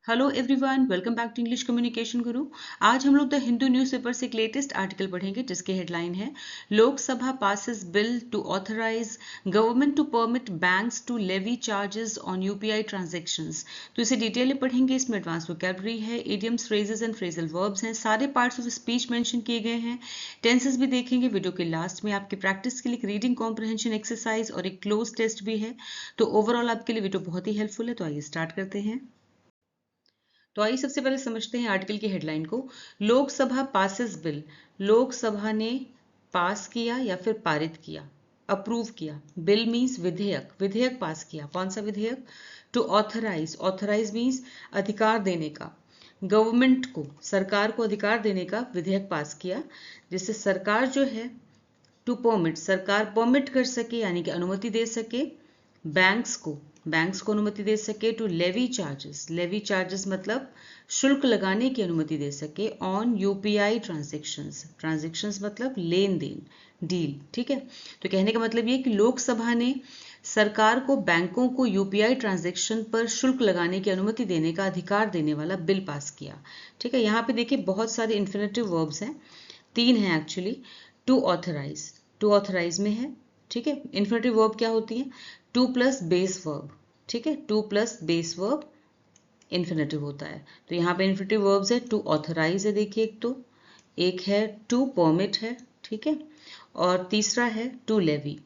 Hello everyone, welcome back to English communication Guru. आज हम लोग द हिंदू न्यूज़पेपर से एक लेटेस्ट आर्टिकल पढ़ेंगे जिसकी हेडलाइन है Lok Sabha passes bill to authorise government to permit banks to levy charges on UPI transactions. तो इसे डिटेल में पढ़ेंगे। इसमें एडवांस वोकैबुलरी है, idioms, phrases and phrasal verbs हैं, सारे पार्ट्स ऑफ स्पीच मेंशन किए गए हैं, टेंसेस भी देखेंगे। वीडियो के लास्ट में आपकी प्रैक्टिस के लिए एक रीडिंग कॉम्प्रहेंशन एक्सरसाइज और एक क्लोज टेस्ट भी है। तो ओवरऑल आपके लिए वीडियो बहुत ही हेल्पफुल है। तो आइए स्टार्ट करते हैं। तो आइए सबसे पहले समझते हैं आर्टिकल की हेडलाइन को। लोकसभा पासेस बिल, लोकसभा ने पास किया या फिर पारित किया, अप्रूव किया। बिल मीन्स विधेयक, विधेयक पास किया। कौन सा विधेयक? टू ऑथराइज, ऑथराइज मीन्स अधिकार देने का, गवर्नमेंट को, सरकार को अधिकार देने का विधेयक पास किया, जिससे सरकार जो है टू परमिट, सरकार परमिट कर सके यानी कि अनुमति दे सके बैंक्स को, बैंक्स को अनुमति दे सके to levy charges, levy charges मतलब शुल्क लगाने की अनुमति दे सके ऑन यूपीआई ट्रांजैक्शंस, ट्रांजैक्शंस मतलब लेन देन, डील। ठीक है, तो कहने का मतलब ये कि लोकसभा ने सरकार को बैंकों को यूपीआई ट्रांजैक्शन पर शुल्क लगाने की अनुमति देने का अधिकार देने वाला बिल पास किया। ठीक है, यहाँ पे देखिए बहुत सारे इन्फिनेटिव वर्ब्स हैं, 3 हैं actually. To authorise, to authorise में है। ठीक है, इन्फिनेटिव वर्ब क्या होती है? To plus base verb. ठीक है, to plus base verb infinitive होता है। तो यहाँ पे इन्फिनेटिव वर्ब्स है, टू ऑथराइज है, देखिए एक है टू परमिट है, ठीक है, और तीसरा है टू लेवी।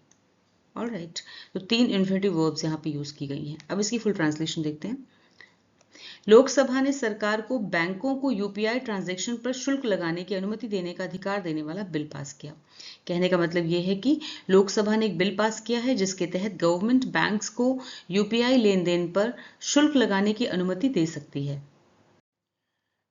ऑलराइट, तो 3 इन्फिनेटिव वर्ब्स यहाँ पे यूज की गई हैं। अब इसकी फुल ट्रांसलेशन देखते हैं। लोकसभा ने सरकार को बैंकों को यूपीआई ट्रांजैक्शन पर शुल्क लगाने की अनुमति देने का अधिकार देने वाला बिल पास किया। कहने का मतलब यह है कि लोकसभा ने एक बिल पास किया है जिसके तहत गवर्नमेंट बैंक्स को यूपीआई लेन देन पर शुल्क लगाने की अनुमति दे सकती है।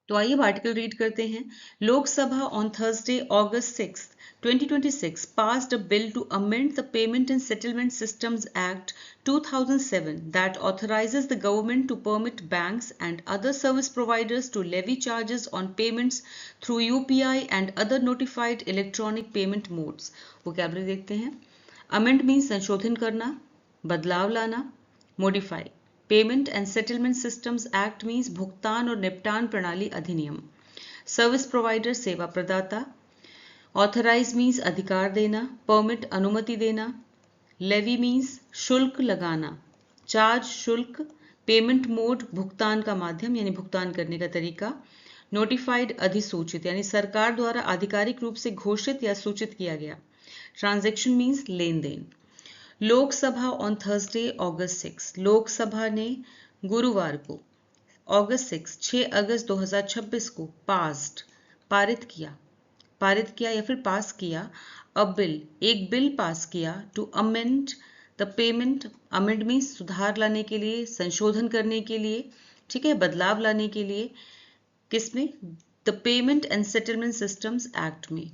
तो आइए अब आर्टिकल रीड करते हैं। Lok Sabha on Thursday August 6, 2026 passed a bill to amend the Payment and Settlement Systems Act 2007 that authorizes the government to permit banks and other service providers to levy charges on payments through UPI and other notified electronic payment modes. vocabulary देखते हैं। amend means संशोधन करना, बदलाव लाना, modify। Payment and settlement systems act means भुगतान और निपटान प्रणाली अधिनियम। सर्विस प्रोवाइडर सेवा प्रदाता। ऑथराइज मीन्स अधिकार देना, परमिट अनुमति देना। लेवी मीन्स शुल्क लगाना, चार्ज शुल्क। पेमेंट मोड भुगतान का माध्यम यानी भुगतान करने का तरीका। नोटिफाइड अधिसूचित यानी सरकार द्वारा आधिकारिक रूप से घोषित या सूचित किया गया। ट्रांजैक्शन मीन्स लेन देन। Lok Sabha on Thursday August 6, Lok Sabha ने गुरुवार को August 6 अगस्त 2026 को पास्ड, पारित किया या फिर पास किया, अ बिल, एक बिल पास किया, to amend the payment, amend means सुधार लाने के लिए, संशोधन करने के लिए, ठीक है, बदलाव लाने के लिए। किसमें? The payment and settlement systems act में।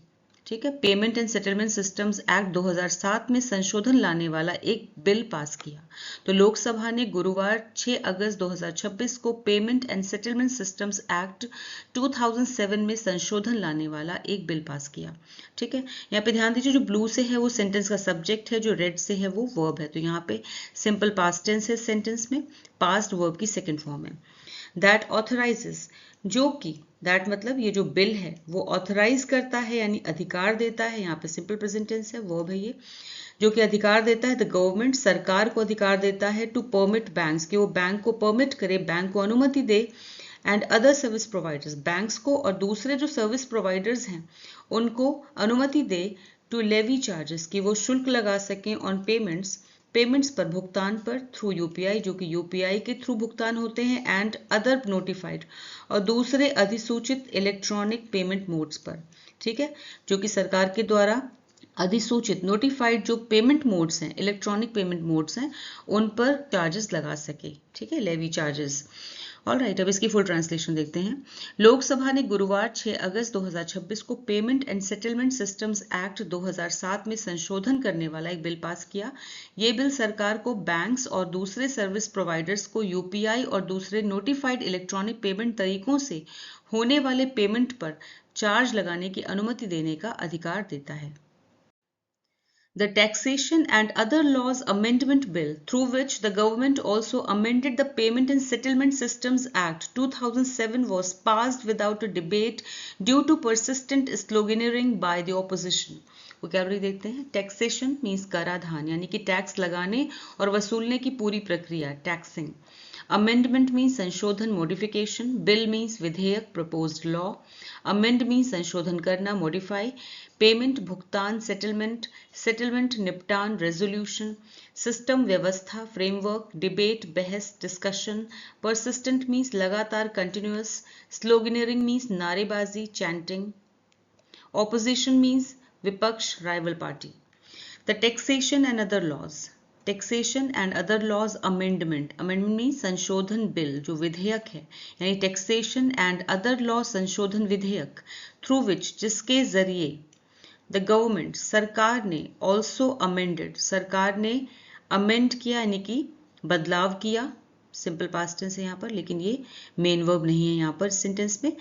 ठीक है, payment and settlement systems act 2007 में संशोधन लाने वाला एक बिल पास किया। तो लोकसभा ने गुरुवार 6 अगस्त 2026 को payment and settlement systems act 2007 में संशोधन लाने वाला एक बिल पास किया। ठीक है, यहाँ पे ध्यान दीजिए, जो ब्लू से है वो सेंटेंस का सब्जेक्ट है, जो रेड से है वो वर्ब है। तो यहाँ पे सिंपल पास्ट टेंस है सेंटेंस में, पास्ट वर्ब की सेकेंड फॉर्म है। दैट ऑथराइजेस, जो कि, दैट मतलब ये जो बिल है वो ऑथराइज करता है यानी अधिकार देता है, यहाँ पे सिंपल प्रेजेंट टेंस है, वर्ब है ये, जो कि अधिकार देता है, द गवर्नमेंट, सरकार को अधिकार देता है, टू परमिट बैंक्स, कि वो बैंक को परमिट करे, बैंक को अनुमति दे, and other service providers, banks को और दूसरे जो सर्विस प्रोवाइडर्स हैं उनको अनुमति दे, टू लेवी चार्जेस, कि वो शुल्क लगा सकें ऑन पेमेंट्स, पेमेंट्स पर, भुगतान पर, थ्रू यूपीआई, जो कि यूपीआई के थ्रू भुगतान होते हैं, एंड अदर नोटिफाइड, और दूसरे अधिसूचित इलेक्ट्रॉनिक पेमेंट मोड्स पर। ठीक है, जो कि सरकार के द्वारा अधिसूचित, नोटिफाइड जो पेमेंट मोड्स हैं, इलेक्ट्रॉनिक पेमेंट मोड्स हैं, उन पर चार्जेस लगा सके। ठीक है, लेवी चार्जेस। ऑलराइट, अब इसकी फुल ट्रांसलेशन देखते हैं। लोकसभा ने गुरुवार 6 अगस्त 2026 को payment and settlement systems act 2007 में संशोधन करने वाला एक बिल पास किया। ये बिल सरकार को बैंक्स और दूसरे सर्विस प्रोवाइडर्स को यूपीआई और दूसरे नोटिफाइड इलेक्ट्रॉनिक पेमेंट तरीकों से होने वाले पेमेंट पर चार्ज लगाने की अनुमति देने का अधिकार देता है। The Taxation and Other Laws Amendment Bill, through which the government also amended the Payment and Settlement Systems Act 2007, was passed without a debate due to persistent sloganeering by the opposition. Vocabulary देखते हैं. Taxation means कराधान, यानी कि tax लगाने और वसूलने की पूरी प्रक्रिया, टैक्सिंग. अमेंडमेंट मीन्स संशोधन, मॉडिफिकेशन. बिल मीन्स विधेयक, प्रपोज्ड लॉ. अमेंड मीन्स संशोधन करना, मॉडिफाई. पेमेंट भुगतान, सेटलमेंट. सेटलमेंट निपटान, रेजोल्यूशन. सिस्टम व्यवस्था, फ्रेमवर्क. डिबेट बहस, डिस्कशन. परसिस्टेंट मीन्स लगातार, कंटिन्यूअस. स्लोगनेरिंग मीन्स नारेबाजी, चैंटिंग. ऑपोजिशन मीन्स विपक्ष, rival party. The taxation and other laws. Taxation and other laws amendment. Amendment means संशोधन bill, जो विधेयक है, यानी टैक्सेशन एंड अदर लॉ संशोधन विधेयक. थ्रू विच, जिसके जरिए, द गवर्नमेंट सरकार ने, ऑल्सो अमेंडेड सरकार ने अमेंड किया यानी कि बदलाव किया. सिंपल पास्ट टेंस है यहाँ पर, लेकिन ये मेन वर्ब नहीं है यहाँ पर सेंटेंस में.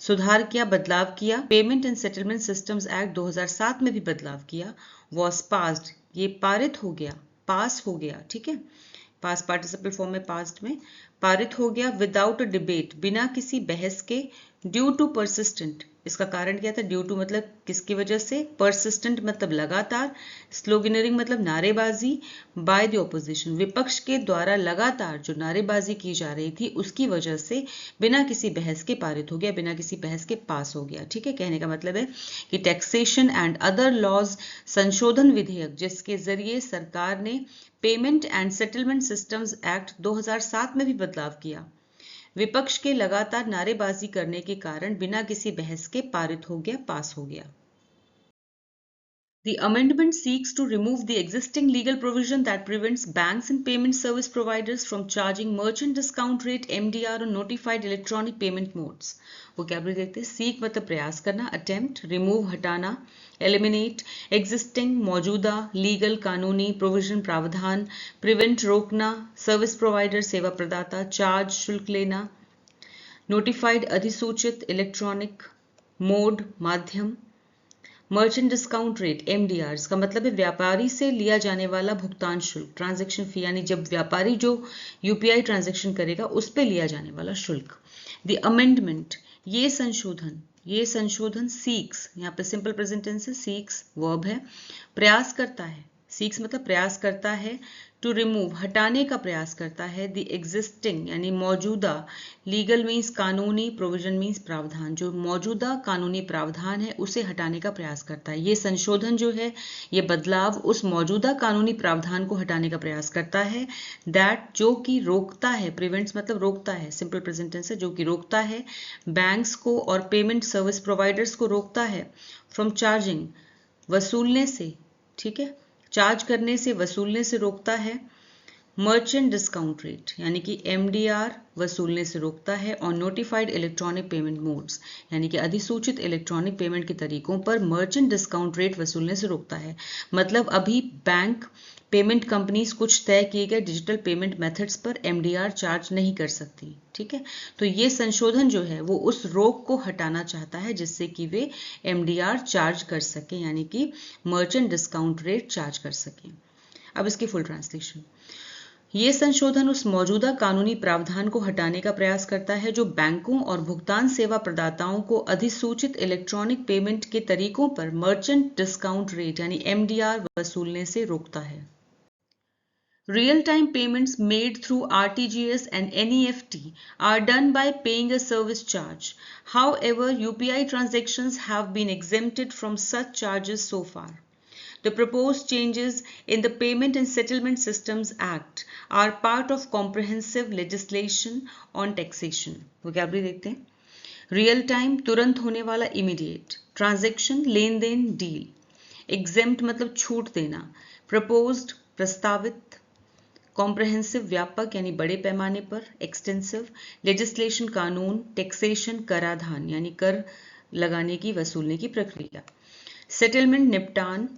सुधार किया, बदलाव किया. Payment and settlement systems act 2007 में भी बदलाव किया. वॉज पास्ड, ये पारित हो गया, पास हो गया. ठीक है, पास पार्टिसिपल फॉर्म में, पास्ट में पारित हो गया. विदाउट अ डिबेट, बिना किसी बहस के. ड्यू टू परसिस्टेंट, इसका कारण क्या था? ड्यू टू मतलब किसकी वजह से, परसिस्टेंट मतलब लगातार, स्लोगनरिंग मतलब नारेबाजी, बाय द ऑपोजिशन विपक्ष के द्वारा लगातार जो नारेबाजी की जा रही थी उसकी वजह से बिना किसी बहस के पारित हो गया, बिना किसी बहस के पास हो गया. ठीक है, कहने का मतलब है कि टैक्सेशन एंड अदर लॉज संशोधन विधेयक, जिसके जरिए सरकार ने payment and settlement systems act 2007 में भी बदलाव किया, विपक्ष के लगातार नारेबाजी करने के कारण बिना किसी बहस के पारित हो गया, पास हो गया. The amendment seeks to remove the existing legal provision that prevents banks and payment service providers from charging merchant discount rate MDR on notified electronic payment modes. vocabulary देखते हैं. seek मतलब प्रयास करना, attempt, remove हटाना, eliminate, existing मौजूदा, legal कानूनी, provision प्रावधान, prevent रोकना, service provider सेवा प्रदाता, charge शुल्क लेना, notified अधिसूचित, electronic, mode माध्यम. मर्चेंट डिस्काउंट रेट MDR, इसका मतलब है व्यापारी से लिया जाने वाला भुगतान शुल्क, ट्रांजैक्शन फी, यानी जब व्यापारी जो UPI ट्रांजैक्शन करेगा उस पे लिया जाने वाला शुल्क. द अमेंडमेंट, ये संशोधन सीक्स, यहाँ पे सिंपल प्रेजेंट टेंस है, सीक्स वर्ब है, प्रयास करता है. सीक्स मतलब प्रयास करता है. टू रिमूव, हटाने का प्रयास करता है. द एग्जिस्टिंग यानी मौजूदा, लीगल मीन्स कानूनी, प्रोविजन मीन्स प्रावधान, जो मौजूदा कानूनी प्रावधान है उसे हटाने का प्रयास करता है. ये संशोधन जो है, ये बदलाव उस मौजूदा कानूनी प्रावधान को हटाने का प्रयास करता है. दैट, जो कि रोकता है, प्रिवेंट्स मतलब रोकता है, सिंपल प्रेजेंट टेंस है, जो कि रोकता है बैंक्स को और पेमेंट सर्विस प्रोवाइडर्स को रोकता है फ्रॉम चार्जिंग, वसूलने से. ठीक है, चार्ज करने से, वसूलने से रोकता है. मर्चेंट डिस्काउंट रेट यानी कि MDR वसूलने से रोकता है. और नोटिफाइड इलेक्ट्रॉनिक पेमेंट मोड्स यानी कि अधिसूचित इलेक्ट्रॉनिक पेमेंट के तरीकों पर मर्चेंट डिस्काउंट रेट वसूलने से रोकता है. मतलब अभी बैंक, पेमेंट कंपनीज कुछ तय किए गए डिजिटल पेमेंट मेथड्स पर MDR चार्ज नहीं कर सकती. ठीक है, तो ये संशोधन जो है वो उस रोक को हटाना चाहता है जिससे कि वे MDR चार्ज कर सके, यानी कि मर्चेंट डिस्काउंट रेट चार्ज कर सके. अब इसकी फुल ट्रांसलेशन. ये संशोधन उस मौजूदा कानूनी प्रावधान को हटाने का प्रयास करता है जो बैंकों और भुगतान सेवा प्रदाताओं को अधिसूचित इलेक्ट्रॉनिक पेमेंट के तरीकों पर मर्चेंट डिस्काउंट रेट यानी MDR वसूलने से रोकता है. Real-time payments made through RTGS and NEFT are done by paying a service charge. However, UPI transactions have been exempted from such charges so far. The proposed changes in the Payment and Settlement Systems Act are part of comprehensive legislation on taxation. Vocabulary देखते हैं. Real time तुरंत होने वाला, immediate. Transaction लेन then, deal. Exempt मतलब छूट देना. Proposed प्रस्तावित. Comprehensive व्यापक यानी बड़े पैमाने पर, एक्सटेंसिव. लेजिस्लेशन कानून, टैक्सेशन कराधान यानी कर लगाने की, वसूलने की प्रक्रिया. सेटलमेंट निपटान,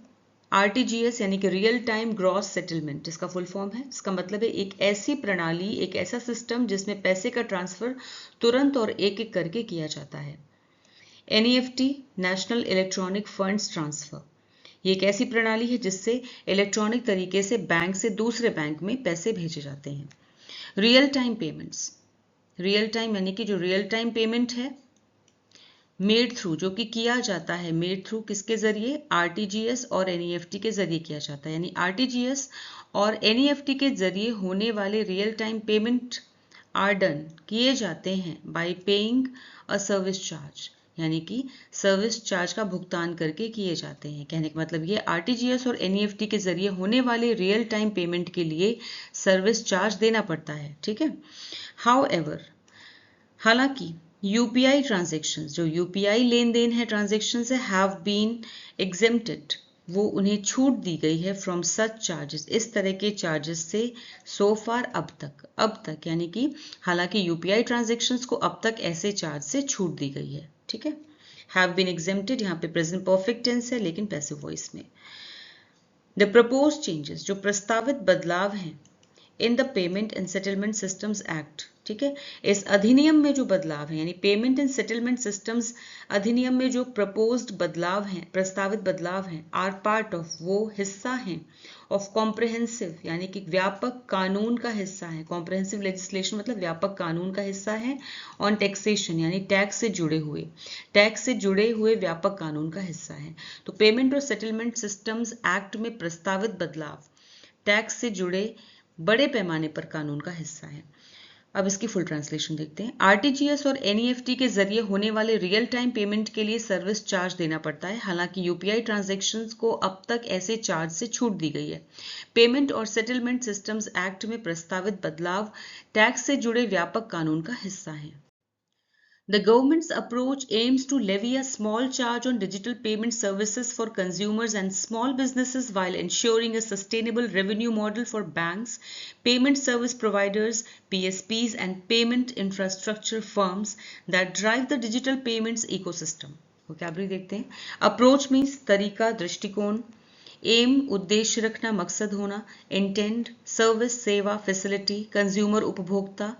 RTGS यानी कि रियल टाइम ग्रॉस सेटलमेंट, इसका फुल फॉर्म है. इसका मतलब है एक ऐसी प्रणाली, एक ऐसा सिस्टम जिसमें पैसे का ट्रांसफर तुरंत और एक एक करके किया जाता है. NEFT national electronic funds transfer, ये एक ऐसी प्रणाली है जिससे इलेक्ट्रॉनिक तरीके से बैंक से दूसरे बैंक में पैसे भेजे जाते हैं। Real time payments, real time यानी कि जो रियल टाइम पेमेंट है मेड थ्रू, जो कि किया जाता है मेड थ्रू किसके जरिए, आरटीजीएस और एनईएफटी के जरिए किया जाता है। यानी आरटीजीएस और एनईएफटी के जरिए होने वाले real time payment are done किए जाते हैं by paying a service charge, यानी कि सर्विस चार्ज का भुगतान करके किए जाते हैं। कहने का मतलब ये आरटीजीएस और एनईएफटी के जरिए होने वाले रियल टाइम पेमेंट के लिए सर्विस चार्ज देना पड़ता है। ठीक है। हाउएवर, हालांकि यूपीआई ट्रांजैक्शंस, जो यूपीआई लेन देन है ट्रांजैक्शन से, हैव बीन एग्जेम्प्टेड, वो उन्हें छूट दी गई है फ्रॉम सच चार्जेस, इस तरह के चार्जेस से, सो फार अब तक यानी कि हालांकि यूपीआई ट्रांजैक्शंस को अब तक ऐसे चार्ज से छूट दी गई है। ठीक है। हैव बीन एग्जेम्प्टेड यहाँ पे प्रेजेंट परफेक्ट टेंस है लेकिन पैसिव वॉइस में। द प्रपोज चेंजेस, जो प्रस्तावित बदलाव हैं in the payment and settlement systems act, ठीक है, इस अधिनियम में जो बदलाव है यानी पेमेंट एंड सेटलमेंट सिस्टम्स अधिनियम में जो प्रपोज्ड बदलाव हैं, प्रस्तावित बदलाव हैं, आर पार्ट ऑफ, वो हिस्सा हैं, ऑफ कॉम्प्रहेंसिव यानी कि व्यापक कानून का हिस्सा है। कॉम्प्रहेंसिव लेजिस्लेशन मतलब व्यापक कानून का हिस्सा है। ऑन टैक्सेशन यानी टैक्स से जुड़े हुए व्यापक कानून का हिस्सा है। तो पेमेंट और सेटलमेंट सिस्टम्स एक्ट में प्रस्तावित बदलाव टैक्स से जुड़े बड़े पैमाने पर कानून का हिस्सा है। अब इसकी फुल ट्रांसलेशन देखते हैं। आरटीजीएस और एनईएफटी के जरिए होने वाले रियल टाइम पेमेंट के लिए सर्विस चार्ज देना पड़ता है, हालांकि यूपीआई ट्रांजैक्शंस को अब तक ऐसे चार्ज से छूट दी गई है। पेमेंट और सेटलमेंट सिस्टम्स एक्ट में प्रस्तावित बदलाव टैक्स से जुड़े व्यापक कानून का हिस्सा है। The government's approach aims to levy a small charge on digital payment services for consumers and small businesses while ensuring a sustainable revenue model for banks, payment service providers, PSPs, and payment infrastructure firms that drive the digital payments ecosystem. Vocabulary देखते हैं. Approach means तरीका, दृष्टिकोण. M उद्देश्य रखना, मकसद होना. Intend service, सेवा, facility, consumer उपभोक्ता.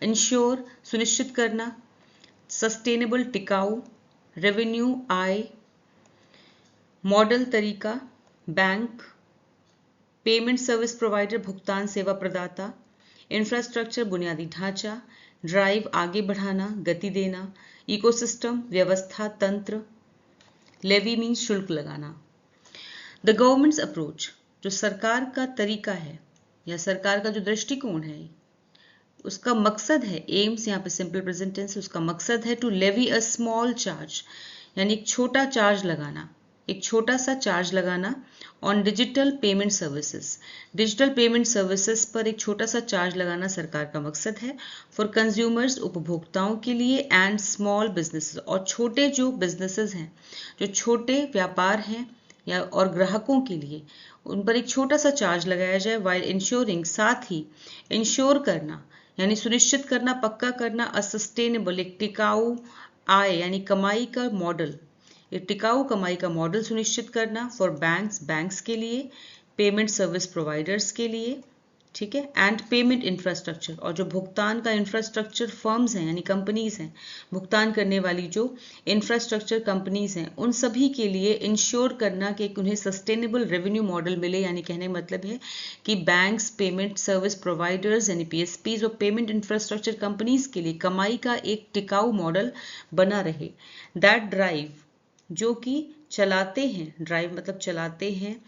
इंश्योर सुनिश्चित करना. सस्टेनेबल टिकाऊ. रेवेन्यू आय. मॉडल तरीका. बैंक. पेमेंट सर्विस प्रोवाइडर भुगतान सेवा प्रदाता. इंफ्रास्ट्रक्चर बुनियादी ढांचा. ड्राइव आगे बढ़ाना, गति देना. इकोसिस्टम व्यवस्था तंत्र. लेवी मीन्स शुल्क लगाना. द गवर्नमेंट्स अप्रोच, जो सरकार का तरीका है या सरकार का जो दृष्टिकोण है, उसका मकसद है, एम्स यहाँ पे सिंपल प्रेजेंट टेंस, उसका मकसद है to levy a small charge यानी एक छोटा सा चार्ज लगाना ऑन डिजिटल पेमेंट सर्विसेज पर एक छोटा सा चार्ज लगाना सरकार का मकसद है। फॉर कंज्यूमर्स उपभोक्ताओं के लिए, एंड स्मॉल बिजनेसेस और छोटे जो बिजनेसेस हैं, जो छोटे व्यापार हैं या और ग्राहकों के लिए, उन पर एक छोटा सा चार्ज लगाया जाए। वाइल इंश्योरिंग, साथ ही इंश्योर करना यानी सुनिश्चित करना, पक्का करना, असस्टेनेबल एक टिकाऊ आय यानी कमाई का मॉडल, एक टिकाऊ कमाई का मॉडल सुनिश्चित करना। फॉर बैंक्स के लिए, पेमेंट सर्विस प्रोवाइडर्स के लिए, ठीक है, एंड पेमेंट इंफ्रास्ट्रक्चर और जो भुगतान का इंफ्रास्ट्रक्चर फर्म्स हैं यानी कंपनीज हैं, भुगतान करने वाली जो इंफ्रास्ट्रक्चर कंपनीज हैं, उन सभी के लिए इंश्योर करना कि उन्हें सस्टेनेबल रेवेन्यू मॉडल मिले। यानी कहने का मतलब है कि बैंक्स, पेमेंट सर्विस प्रोवाइडर्स यानी पीएसपीज और पेमेंट इंफ्रास्ट्रक्चर कंपनीज के लिए कमाई का एक टिकाऊ मॉडल बना रहे। दैट ड्राइव, जो कि चलाते हैं, ड्राइव मतलब चलाते हैं,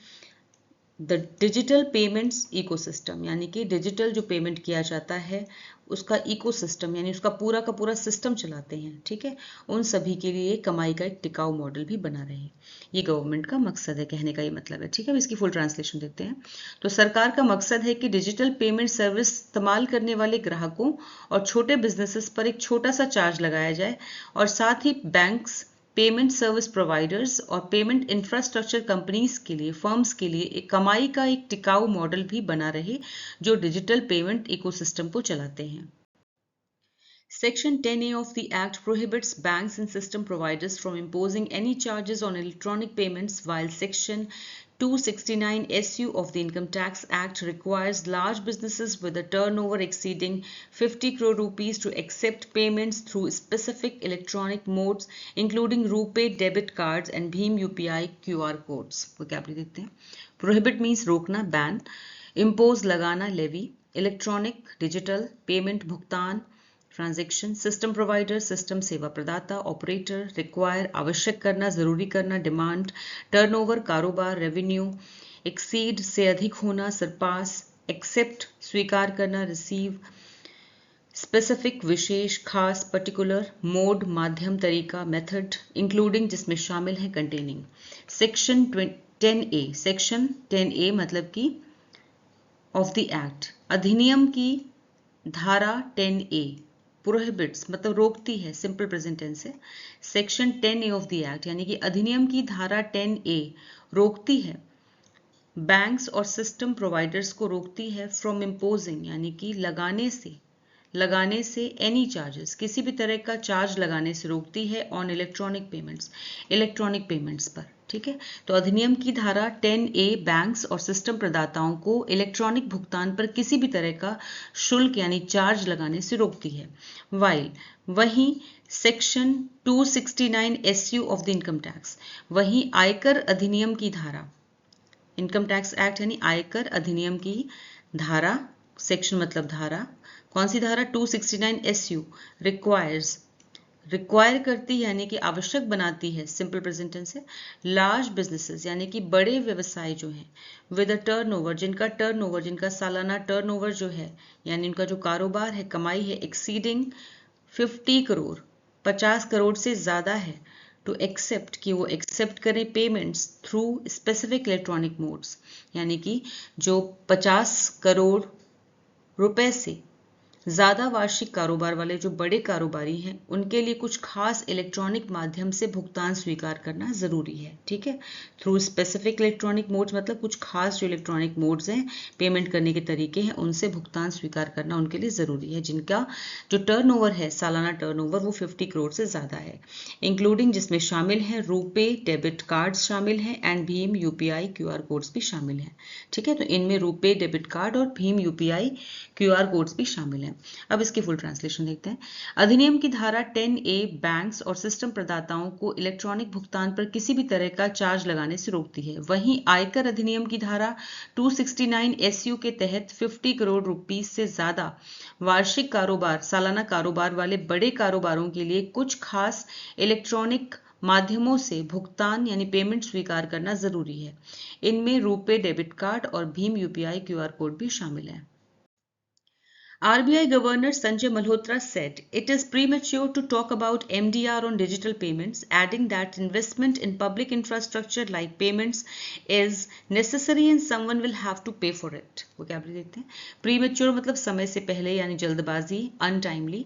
द डिजिटल पेमेंट्स इकोसिस्टम यानी कि डिजिटल जो पेमेंट किया जाता है उसका इकोसिस्टम यानी उसका पूरा का पूरा सिस्टम चलाते हैं, ठीक है, उन सभी के लिए कमाई का एक टिकाऊ मॉडल भी बना रहे। ये गवर्नमेंट का मकसद है, कहने का ये मतलब है, ठीक है। इसकी फुल ट्रांसलेशन देखते हैं। तो सरकार का मकसद है कि डिजिटल पेमेंट सर्विस इस्तेमाल करने वाले ग्राहकों और छोटे बिजनेसेस पर एक छोटा सा चार्ज लगाया जाए और साथ ही बैंक्स, पेमेंट सर्विस प्रोवाइडर्स और पेमेंट इंफ्रास्ट्रक्चर कंपनीज के लिए, फर्म्स के लिए एक कमाई का एक टिकाऊ मॉडल भी बना रहे जो डिजिटल पेमेंट इकोसिस्टम को चलाते हैं। Section 10A of the Act prohibits banks and system providers from imposing any charges on electronic payments, while Section 269 SU of the Income Tax Act requires large businesses with a turnover exceeding 50 crore rupees to accept payments through specific electronic modes including RuPay debit cards and Bheem UPI QR codes. vocabulary देखते हैं. Prohibit means रोकना, ban. Impose लगाना, levy. Electronic, digital, payment, भुगतान, transaction. System provider, system सेवा प्रदाता. Operator, require, आवश्यक करना, जरूरी करना, डिमांड. टर्नओवर, कारोबार, रेवेन्यू. एक्सीड, से अधिक होना, सरपास. एक्सेप्ट, स्वीकार करना, रिसीव. स्पेसिफिक, विशेष, खास, पर्टिकुलर. मोड, माध्यम, तरीका, मेथड. इंक्लूडिंग, जिसमें शामिल है, containing. Section 10A. Section 10A मतलब कि ऑफ द एक्ट, अधिनियम की धारा 10A प्रोहिबिट्स मतलब रोकती है, सिंपल प्रेजेंट टेंस है. Section 10A of the act यानी कि अधिनियम की धारा 10A रोकती है बैंक्स और सिस्टम प्रोवाइडर्स को, रोकती है फ्रॉम इम्पोजिंग यानी कि लगाने से एनी चार्जेस, किसी भी तरह का चार्ज लगाने से रोकती है ऑन इलेक्ट्रॉनिक पेमेंट्स पर. ठीक है, तो अधिनियम की धारा 10A बैंक्स और सिस्टम प्रदाताओं को इलेक्ट्रॉनिक भुगतान पर किसी भी तरह का शुल्क यानी चार्ज लगाने से रोकती है. वहीं section 269 SU of the income tax, वहीं आयकर अधिनियम की धारा, इनकम टैक्स एक्ट यानी आयकर अधिनियम की धारा, सेक्शन मतलब धारा, कौन सी धारा? 269 SU रिक्वायर करती है यानी कि आवश्यक बनाती है, सिंपल प्रेजेंट टेंस है. लार्ज बिजनेसेस यानी कि बड़े व्यवसाय जो हैं, विद अ टर्नओवर, जिनका सालाना टर्नओवर जो है यानी उनका जो कारोबार है, कमाई है, एक्सीडिंग 50 करोड़, 50 करोड़ से ज्यादा है, टू एक्सेप्ट कि वो एक्सेप्ट करें payments through specific electronic modes, यानी कि जो 50 करोड़ रुपए से ज्यादा वार्षिक कारोबार वाले जो बड़े कारोबारी हैं, उनके लिए कुछ खास इलेक्ट्रॉनिक माध्यम से भुगतान स्वीकार करना जरूरी है. ठीक है, थ्रू स्पेसिफिक इलेक्ट्रॉनिक मोड्स मतलब कुछ खास जो इलेक्ट्रॉनिक मोड्स हैं, पेमेंट करने के तरीके हैं, उनसे भुगतान स्वीकार करना उनके लिए जरूरी है, जिनका जो टर्नओवर है, सालाना टर्नओवर, वो 50 करोड़ से ज्यादा है. इंक्लूडिंग, जिसमें शामिल है रूपे डेबिट कार्ड्स शामिल हैं and Bhim UPI QR codes भी शामिल हैं. ठीक है, तो इनमें रूपे डेबिट कार्ड और भीम UPI QR कोड्स भी शामिल हैं. अब इसकी फुल ट्रांसलेशन देखते हैं. अधिनियम की धारा 10A बैंक्स और सिस्टम प्रदाताओं को इलेक्ट्रॉनिक भुगतान पर किसी भी तरह का चार्ज लगाने से रोकती है. वहीं आयकर अधिनियम की धारा 269 SU के तहत 50 करोड़ रुपीस से ज्यादा वार्षिक कारोबार, सालाना कारोबार वाले बड़े कारोबारों के लिए कुछ खास इलेक्ट्रॉनिक माध्यमों से भुगतान यानी पेमेंट स्वीकार करना जरूरी है. इनमें रूपे डेबिट कार्ड और भीम UPI QR कोड भी शामिल है. RBI Governor Sanjay Malhotra said it is premature to talk about MDR on digital payments, adding that investment in public infrastructure like payments is necessary and someone will have to pay for it. vocabulary देखते हैं. Premature मतलब समय से पहले यानी जल्दबाजी, untimely.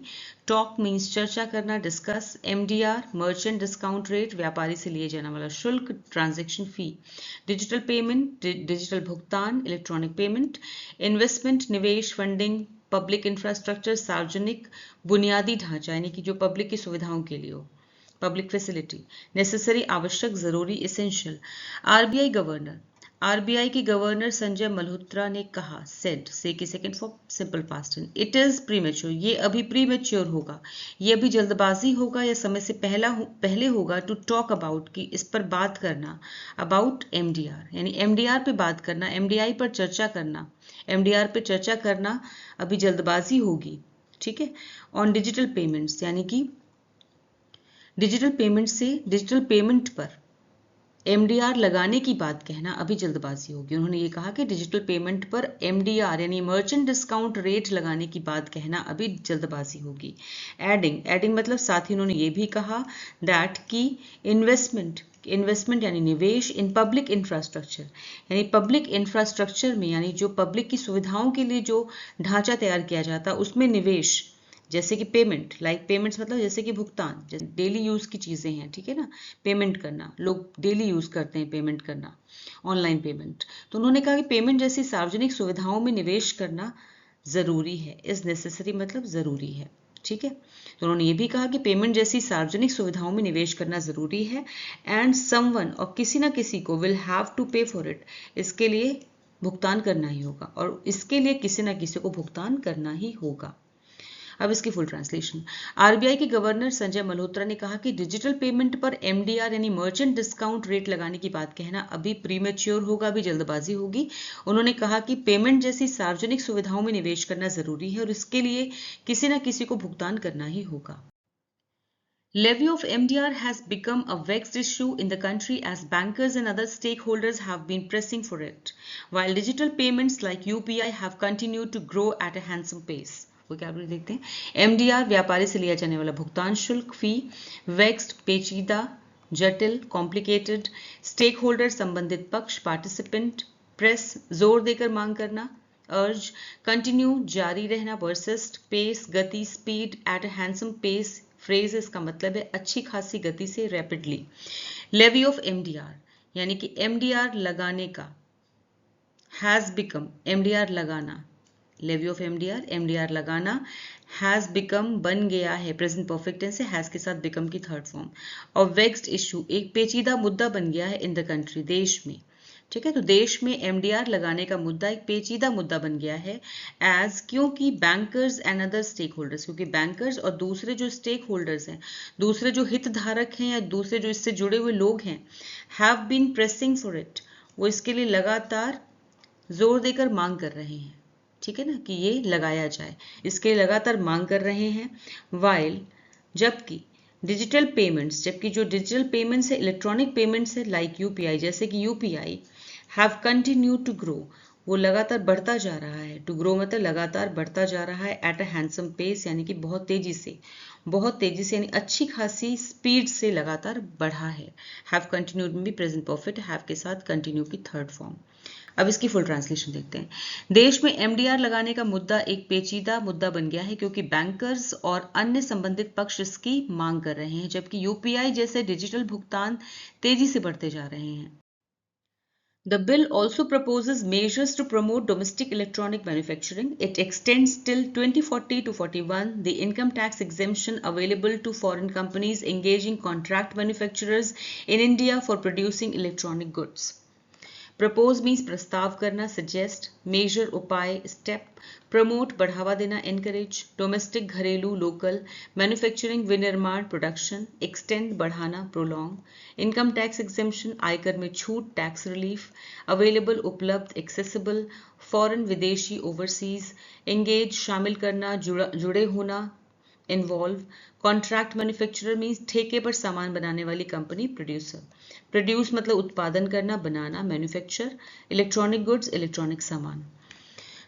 Talk means चर्चा करना, discuss. MDR merchant discount rate, व्यापारी से लिए जाने वाला शुल्क, transaction fee. Digital payment, digital भुगतान, electronic payment. Investment निवेश, funding. पब्लिक इंफ्रास्ट्रक्चर, सार्वजनिक बुनियादी ढांचा यानी कि जो पब्लिक की सुविधाओं के लिए हो, पब्लिक फैसिलिटी. नेसेसरी आवश्यक, जरूरी, इसेंशियल. आरबीआई के गवर्नर संजय मल्होत्रा ने कहा, सेड, से की second for simple past tense, it is premature, ये अभी प्रीमेच्योर होगा, ये अभी जल्दबाजी होगा या समय से पहले होगा, टू टॉक अबाउट कि इस पर बात करना, अबाउट एमडीआर यानी एमडीआर पे बात करना, एमडीआई पर चर्चा करना, एमडीआर पे चर्चा करना अभी जल्दबाजी होगी. ठीक है. ऑन डिजिटल पेमेंट्स यानी कि डिजिटल पेमेंट से डिजिटल पेमेंट पर एमडीआर लगाने की बात कहना अभी जल्दबाजी होगी. उन्होंने ये कहा कि डिजिटल पेमेंट पर एमडीआर यानी मर्चेंट डिस्काउंट रेट लगाने की बात कहना अभी जल्दबाजी होगी. एडिंग मतलब साथ ही उन्होंने ये भी कहा दैट कि इन्वेस्टमेंट यानी निवेश, इन पब्लिक इंफ्रास्ट्रक्चर यानी पब्लिक इंफ्रास्ट्रक्चर में यानी जो पब्लिक की सुविधाओं के लिए जो ढांचा तैयार किया जाता है उसमें निवेश, जैसे कि पेमेंट, पेमेंट्स मतलब जैसे कि भुगतान, जैसे डेली यूज की चीजें हैं. ठीक है ना, पेमेंट करना, लोग डेली यूज करते हैं पेमेंट करना, ऑनलाइन पेमेंट. तो उन्होंने कहा कि पेमेंट जैसी सार्वजनिक सुविधाओं में निवेश करना जरूरी है. इज नेसेसरी मतलब जरूरी है. ठीक है। तो उन्होंने ये भी कहा कि पेमेंट जैसी सार्वजनिक सुविधाओं में निवेश करना जरूरी है एंड समवन और किसी ना किसी को विल हैव टू पे फॉर इट, इसके लिए भुगतान करना ही होगा और इसके लिए किसी ना किसी को भुगतान करना ही होगा। अब इसकी फुल ट्रांसलेशन। आरबीआई के गवर्नर संजय मल्होत्रा ने कहा कि डिजिटल पेमेंट पर एमडीआर यानी मर्चेंट डिस्काउंट रेट लगाने की बात कहना अभी प्रीमेच्योर होगा, अभी जल्दबाजी होगी। उन्होंने कहा कि पेमेंट जैसी सार्वजनिक सुविधाओं में निवेश करना जरूरी है और इसके लिए किसी न किसी को भुगतान करना ही होगा। Levy of MDR has become a vexed issue in the country as bankers and other stakeholders have been pressing for it, while digital payments like UPI have continued to grow at a handsome pace. वो क्या देखते हैं। MDR व्यापारी से लिया जाने वाला भुगतान शुल्क, फी, वेक्स्ड, पेचीदा, जटिल, कॉम्प्लिकेटेड, स्टेक होल्डर, संबंधित पक्ष, पार्टिसिपेंट, प्रेस, जोर देकर मांग करना, अर्ज, कंटिन्यू, जारी रहना, परसिस्ट, पेस, गति, speed, at a handsome pace, phrase इसका मतलब है अच्छी खासी गति से, रैपिडली। लेवी ऑफ एमडीआर यानी कि एमडीआर लगाने का, हैज बिकम एमडीआर लगाना, लेवी ऑफ एमडीआर एमडीआर लगाना, हैज बिकम बन गया है, प्रेजेंट परफेक्ट टेंस से हैज के साथ बिकम की थर्ड फॉर्म, और वेक्स्ड इशू एक पेचीदा मुद्दा बन गया है इन द कंट्री, देश में। ठीक है, तो देश में एमडीआर लगाने का मुद्दा एक पेचीदा मुद्दा बन गया है एज, क्योंकि bankers and other stakeholders, क्योंकि बैंकर्स और दूसरे जो स्टेक होल्डर्स हैं, दूसरे जो हितधारक हैं या दूसरे जो इससे जुड़े हुए लोग हैं, have been pressing for it, वो इसके लिए लगातार जोर देकर मांग कर रहे हैं। ठीक है ना, कि ये लगाया जाए, इसके लिए लगातार मांग कर रहे हैं। वाइल जबकि डिजिटल पेमेंट्स, जबकि जो डिजिटल पेमेंट्स है, इलेक्ट्रॉनिक पेमेंट्स है, लाइक यूपीआई, जैसे कि UPI have continue to grow, वो लगातार बढ़ता जा रहा है। टू ग्रो मतलब लगातार बढ़ता जा रहा है, एट अ हैंडसम पेस यानी कि बहुत तेजी से, बहुत तेजी से यानी अच्छी खासी स्पीड से लगातार बढ़ा है। हैव कंटिन्यूड में भी प्रेजेंट परफेक्ट, हैव के साथ कंटिन्यू की थर्ड फॉर्म। अब इसकी फुल ट्रांसलेशन देखते हैं। देश में एमडीआर लगाने का मुद्दा एक पेचीदा मुद्दा बन गया है क्योंकि बैंकर्स और अन्य संबंधित पक्ष इसकी मांग कर रहे हैं, जबकि यूपीआई जैसे डिजिटल भुगतान तेजी से बढ़ते जा रहे हैं। The bill also proposes measures to promote domestic electronic manufacturing. It extends till 2040 to 41 the income tax exemption available to foreign companies engaging contract manufacturers in India for producing electronic goods. Propose means प्रस्ताव करना, suggest, measure उपाय, step, promote बढ़ावा देना, encourage, domestic घरेलू local, manufacturing विनिर्माण production, extend बढ़ाना prolong, income tax exemption आयकर में छूट tax relief, available उपलब्ध accessible, foreign विदेशी overseas, engage शामिल करना, जुड़े होना इन्वॉल्व, कॉन्ट्रैक्ट मैन्युफैक्चरर मीन्स ठेके पर सामान बनाने वाली कंपनी, प्रोड्यूसर, प्रोड्यूस मतलब उत्पादन करना, बनाना, मैन्युफैक्चर, इलेक्ट्रॉनिक गुड्स इलेक्ट्रॉनिक सामान।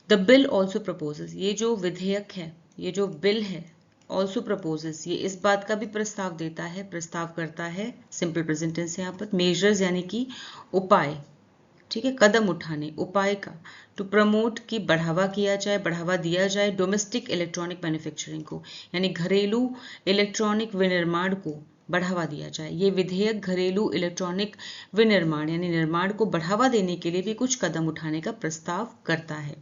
द बिल ऑल्सो प्रपोजेस, ये जो विधेयक है, ये जो बिल है, ऑल्सो प्रपोजेस ये इस बात का भी प्रस्ताव देता है, प्रस्ताव करता है, सिंपल प्रेजेंट टेंस यहाँ पर, मेजर्स यानी कि उपाय, ठीक है, कदम उठाने, उपाय का, टू प्रमोट की बढ़ावा किया जाए, बढ़ावा दिया जाए, डोमेस्टिक इलेक्ट्रॉनिक मैन्युफैक्चरिंग को यानी घरेलू इलेक्ट्रॉनिक विनिर्माण को बढ़ावा दिया जाए। ये विधेयक घरेलू इलेक्ट्रॉनिक विनिर्माण यानी निर्माण को बढ़ावा देने के लिए भी कुछ कदम उठाने का प्रस्ताव करता है।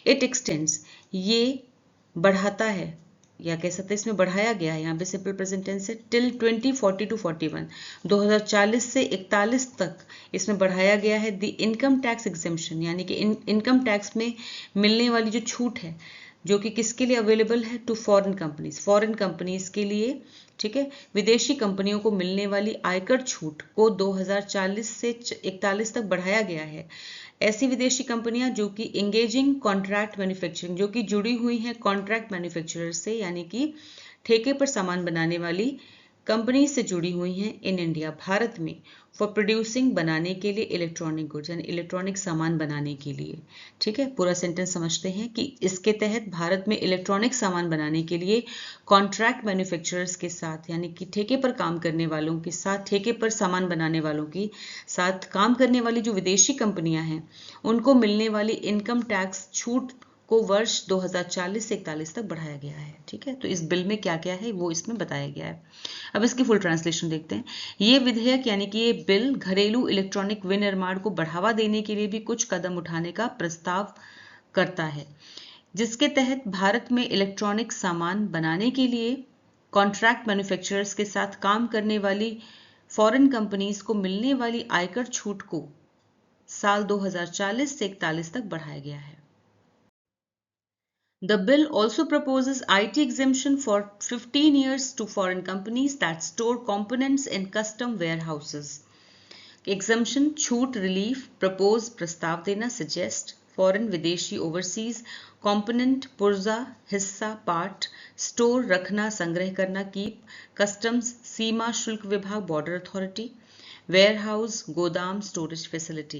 इट एक्सटेंड्स, ये बढ़ाता है या कह सकते हैं इसमें बढ़ाया गया है, यहाँ पे सिंपल प्रेजेंट टेंस है, टिल 2040 टू 41 2040 से 41 तक इसमें बढ़ाया गया है। द इनकम टैक्स एग्जेम्पशन यानी कि इनकम टैक्स में मिलने वाली जो छूट है, जो कि किसके लिए अवेलेबल है, to foreign companies, foreign companies के लिए, ठीक है, विदेशी कंपनियों को मिलने वाली आयकर छूट को 2040 से 41 तक बढ़ाया गया है। ऐसी विदेशी कंपनियां जो कि एंगेजिंग कॉन्ट्रैक्ट मैन्युफैक्चरिंग, जो कि जुड़ी हुई हैं कॉन्ट्रैक्ट मैन्युफैक्चरर से यानी कि ठेके पर सामान बनाने वाली कंपनी से जुड़ी हुई हैं इन इंडिया, भारत में, फॉर प्रोड्यूसिंग बनाने के लिए इलेक्ट्रॉनिक गुड्स यानी इलेक्ट्रॉनिक सामान बनाने के लिए। ठीक है, पूरा सेंटेंस समझते हैं कि इसके तहत भारत में इलेक्ट्रॉनिक सामान बनाने के लिए कॉन्ट्रैक्ट मैन्युफैक्चरर्स के साथ यानी कि ठेके पर काम करने वालों के साथ, ठेके पर सामान बनाने वालों के साथ काम करने वाली जो विदेशी कंपनियां हैं उनको मिलने वाली इनकम टैक्स छूट को वर्ष 2040 से 41 तक बढ़ाया गया है। ठीक है, तो इस बिल में क्या क्या है वो इसमें बताया गया है। अब इसकी फुल ट्रांसलेशन देखते हैं। ये विधेयक यानी कि ये बिल घरेलू इलेक्ट्रॉनिक विनिर्माण को बढ़ावा देने के लिए भी कुछ कदम उठाने का प्रस्ताव करता है। जिसके तहत भारत में इलेक्ट्रॉनिक सामान बनाने के लिए कॉन्ट्रैक्ट मैन्युफैक्चरर्स के साथ काम करने वाली फॉरेन कंपनीज को मिलने वाली आयकर छूट को साल 2040 से 41 तक बढ़ाया गया है। The bill also proposes IT exemption for 15 years to foreign companies that store components in custom warehouses. Exemption, छूट, relief, propose, प्रस्ताव देना, suggest, foreign, विदेशी, overseas, component, पुर्जा, हिस्सा, पार्ट, store, रखना, संग्रह करना, keep, customs, सीमा शुल्क विभाग, border authority, वेयरहाउस, गोदाम, स्टोरेज फैसिलिटी।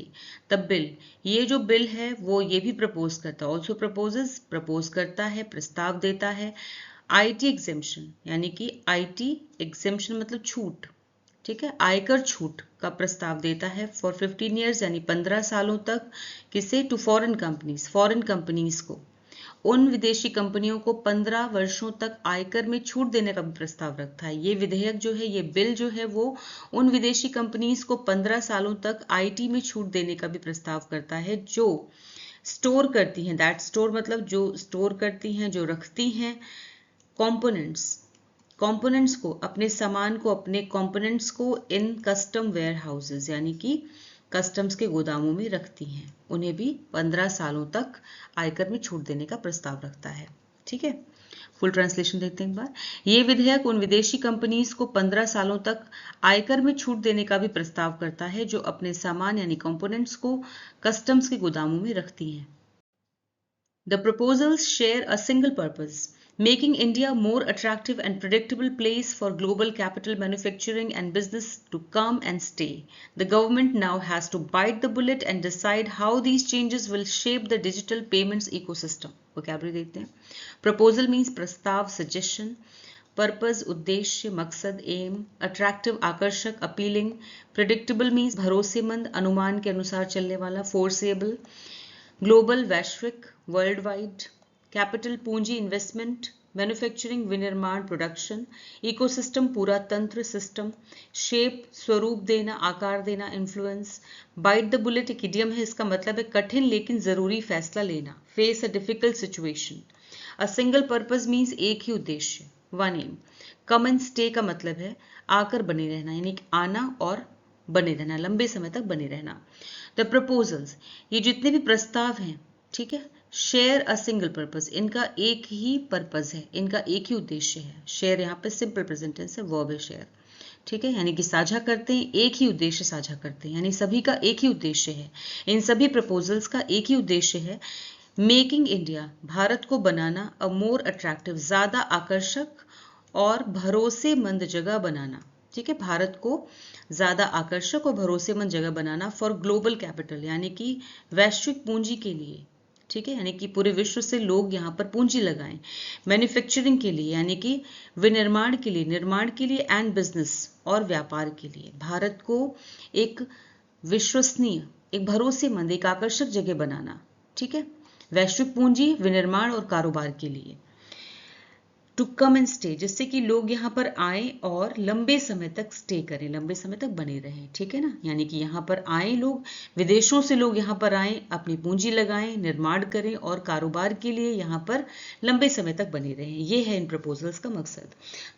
द बिल, ये जो बिल है वो ये भी प्रपोज करता है, ऑल्सो प्रपोज करता है, प्रस्ताव देता है आईटी एग्जेम्पशन, यानी कि आईटी एग्जेम्पशन मतलब छूट, ठीक है, आयकर छूट का प्रस्ताव देता है फॉर 15 ईयर्स यानी 15 सालों तक। किसे? टू फॉरेन कंपनीज को, उन विदेशी कंपनियों को 15 वर्षों तक आयकर में छूट देने का भी प्रस्ताव रखता है। ये विधेयक जो है, ये बिल जो है वो उन विदेशी कंपनीज को 15 सालों तक आईटी में छूट देने का भी प्रस्ताव करता है जो स्टोर करती हैं, दैट स्टोर मतलब जो स्टोर करती हैं, जो रखती हैं कंपोनेंट्स को, अपने सामान को, अपने कंपोनेंट्स को इन कस्टम वेयर हाउसेज यानी कि कस्टम्स के गोदामों में रखती हैं, उन्हें भी 15 सालों तक आयकर में छूट देने का प्रस्ताव रखता है। ठीक है, फुल ट्रांसलेशन देखते हैं एक बार। ये विधेयक उन विदेशी कंपनीज को 15 सालों तक आयकर में छूट देने का भी प्रस्ताव करता है जो अपने सामान यानी कंपोनेंट्स को कस्टम्स के गोदामों में रखती हैं। The proposals share a single purpose, making India a more attractive and predictable place for global capital manufacturing and business to come and stay. The government now has to bite the bullet and decide how these changes will shape the digital payments ecosystem. Vocabulary देखते हैं। Proposal means प्रस्ताव, suggestion. Purpose उद्देश्य, मकसद, aim. Attractive आकर्षक, appealing. Predictable means भरोसेमंद, अनुमान के अनुसार चलने वाला, foreseeable. ग्लोबल वैश्विक, वर्ल्ड वाइड. कैपिटल पूंजी, इन्वेस्टमेंट. मैन्युफैक्चरिंग विनिर्माण, प्रोडक्शन. इकोसिस्टम पूरा तंत्र, सिस्टम. शेप स्वरूप देना, आकार देना, इन्फ्लुएंस. बाइट द बुलेट एक इडियम है, इसका मतलब है कठिन लेकिन जरूरी फैसला लेना. Face a difficult situation. A single purpose means एक ही उद्देश्य, one aim. Come and stay का मतलब है आकर बने रहना, यानी आना और बने रहना, लंबे समय तक बने रहना. द प्रपोजल्स, ये जितने भी प्रस्ताव हैं, ठीक है, शेयर अ सिंगल पर्पज, इनका एक ही पर्पज है, इनका एक ही उद्देश्य है. शेयर यहाँ पे सिंपल प्रेजेंट टेंस है, वर्ब है शेयर. ठीक है, यानी कि साझा करते हैं, एक ही उद्देश्य साझा करते हैं, यानी सभी का एक ही उद्देश्य है. इन सभी प्रपोजल्स का एक ही उद्देश्य है मेकिंग इंडिया, भारत को बनाना, अ मोर अट्रैक्टिव, ज्यादा आकर्षक और भरोसेमंद जगह बनाना. ठीक है, भारत को ज्यादा आकर्षक और भरोसेमंद जगह बनाना फॉर ग्लोबल कैपिटल, यानी कि वैश्विक पूंजी के लिए. ठीक है, यानी कि पूरे विश्व से लोग यहाँ पर पूंजी लगाएं. मैन्युफैक्चरिंग के लिए, यानी कि विनिर्माण के लिए, निर्माण के लिए. एंड बिजनेस, और व्यापार के लिए. भारत को एक विश्वसनीय, एक भरोसेमंद, एक आकर्षक जगह बनाना. ठीक है, वैश्विक पूंजी, विनिर्माण और कारोबार के लिए. टू कम एंड स्टे, जिससे कि लोग यहाँ पर आए और लंबे समय तक स्टे करें, लंबे समय तक बने रहें. ठीक है ना, यानी कि यहाँ पर आए लोग, विदेशों से लोग यहाँ पर आए, अपनी पूंजी लगाएं, निर्माण करें और कारोबार के लिए यहाँ पर लंबे समय तक बने रहें. ये है इन प्रपोजल्स का मकसद.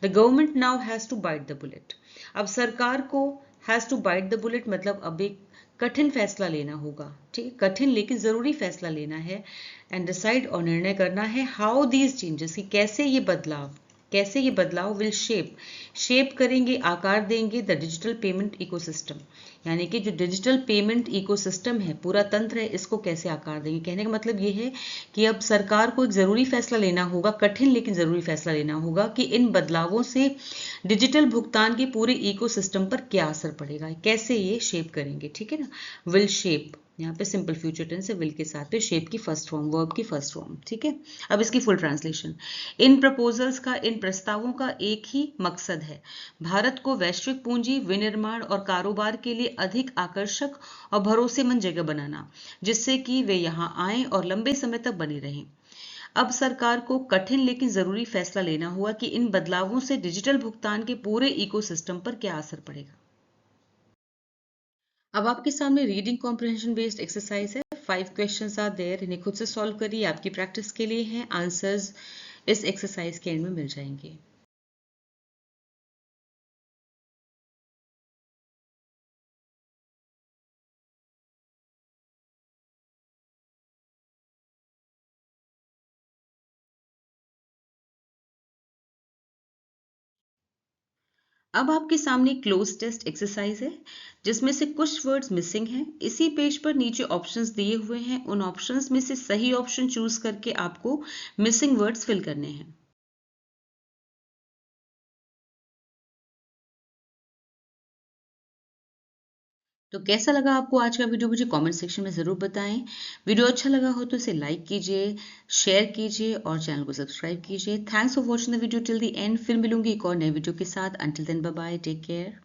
The government now has to bite the bullet, अब सरकार को has to bite the bullet मतलब अब एक कठिन फैसला लेना होगा. ठीक है, कठिन लेकिन जरूरी फैसला लेना है. एंड डिसाइड, और निर्णय करना है, हाउ दीज चेंजेस, कि कैसे ये बदलाव विल शेप करेंगे, आकार देंगे द डिजिटल पेमेंट इकोसिस्टम, यानी कि जो डिजिटल पेमेंट इकोसिस्टम है, पूरा तंत्र है, इसको कैसे आकार देंगे. कहने का मतलब ये है कि अब सरकार को एक जरूरी फैसला लेना होगा, कठिन लेकिन जरूरी फैसला लेना होगा कि इन बदलावों से डिजिटल भुगतान के पूरे इकोसिस्टम पर क्या असर पड़ेगा, कैसे ये शेप करेंगे. ठीक है ना, विल शेप, यहाँ पे सिंपल फ्यूचर टेंस है, विल के साथ पे शेप की फर्स्ट फॉर्म, वर्ब की फर्स्ट फॉर्म. ठीक है, अब इसकी फुल ट्रांसलेशन. इन प्रपोजल्स का, इन प्रस्तावों का एक ही मकसद है, भारत को वैश्विक पूंजी, विनिर्माण और कारोबार के लिए अधिक आकर्षक और भरोसेमंद जगह बनाना, जिससे कि वे यहाँ आए और लंबे समय तक बने रहें. अब सरकार को कठिन लेकिन जरूरी फैसला लेना हुआ कि इन बदलावों से डिजिटल भुगतान के पूरे इकोसिस्टम पर क्या असर पड़ेगा. अब आपके सामने रीडिंग कॉम्प्रिहेंशन बेस्ड एक्सरसाइज है. 5 क्वेश्चंस आर देयर, इन्हें खुद से सॉल्व करिए, आपकी प्रैक्टिस के लिए हैं। आंसर्स इस एक्सरसाइज के एंड में मिल जाएंगे। अब आपके सामने क्लोज टेस्ट एक्सरसाइज है जिसमें से कुछ वर्ड्स मिसिंग हैं। इसी पेज पर नीचे ऑप्शंस दिए हुए हैं, उन ऑप्शंस में से सही ऑप्शन चूज करके आपको मिसिंग वर्ड्स फिल करने हैं। तो कैसा लगा आपको आज का वीडियो, मुझे कमेंट सेक्शन में ज़रूर बताएं। वीडियो अच्छा लगा हो तो इसे लाइक कीजिए, शेयर कीजिए और चैनल को सब्सक्राइब कीजिए। Thanks for watching the video till the end. फिर मिलूंगी एक और नए वीडियो के साथ। Until then bye bye, take care.